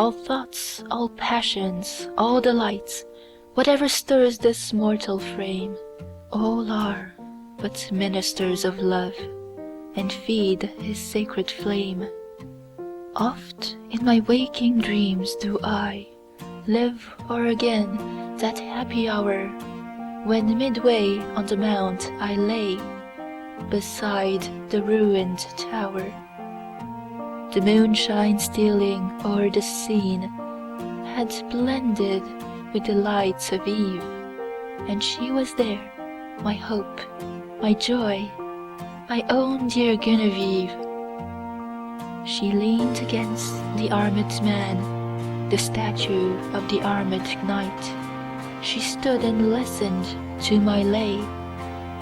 All thoughts, all passions, all delights, whatever stirs this mortal frame, all are but ministers of love, and feed his sacred flame. Oft in my waking dreams do I live o'er again that happy hour, when midway on the mount I lay, beside the ruined tower. The moonshine stealing o'er the scene had blended with the lights of eve, and she was there, my hope, my joy, my own dear Genevieve. She leaned against the armed man, the statue of the armed knight. She stood and listened to my lay,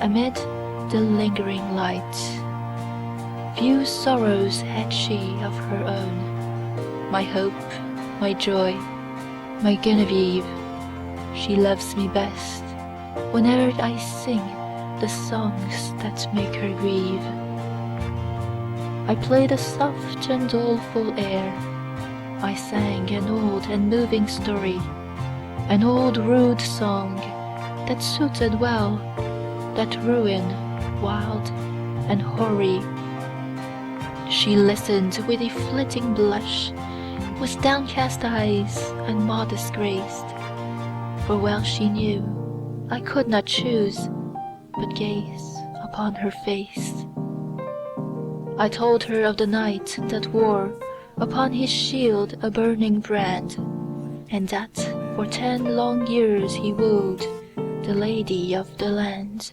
amid the lingering light. Few sorrows had she of her own, my hope, my joy, my Genevieve. She loves me best whene'er I sing the songs that make her grieve. I played a soft and doleful air, I sang an old and moving story, an old rude song that suited well that ruin wild and hoary. She listened with a flitting blush, with downcast eyes and modest grace, for well she knew I could not choose but gaze upon her face. I told her of the knight that wore upon his shield a burning brand, and that for 10 long years he wooed the lady of the land.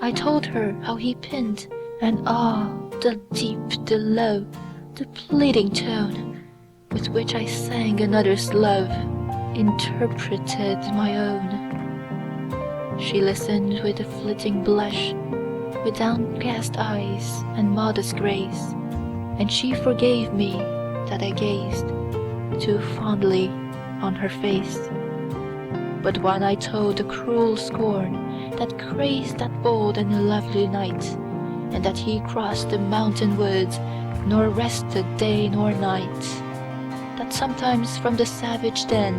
I told her how he pinned, and the deep, the low, the pleading tone with which I sang another's love interpreted my own. She listened with a flitting blush, with downcast eyes and modest grace, and she forgave me that I gazed too fondly on her face. But when I told the cruel scorn that crazed that bold and lovely knight, and that he crossed the mountain woods, nor rested day nor night, that sometimes from the savage den,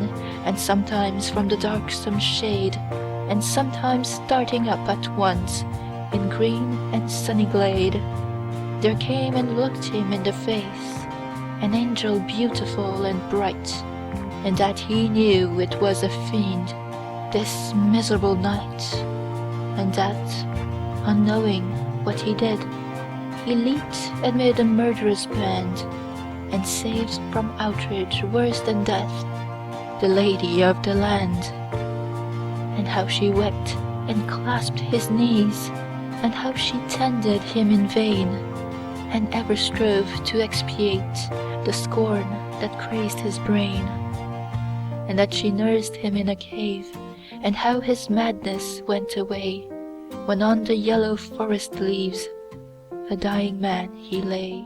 and sometimes from the darksome shade, and sometimes starting up at once in green and sunny glade, there came and looked him in the face an angel beautiful and bright, and that he knew it was a fiend, this miserable knight, and that, unknowing what he did, he leaped amid a murderous band, and saved from outrage worse than death the lady of the land. And how she wept and clasped his knees, and how she tended him in vain, and ever strove to expiate the scorn that crazed his brain, and that she nursed him in a cave, and how his madness went away, when on the yellow forest leaves a dying man he lay.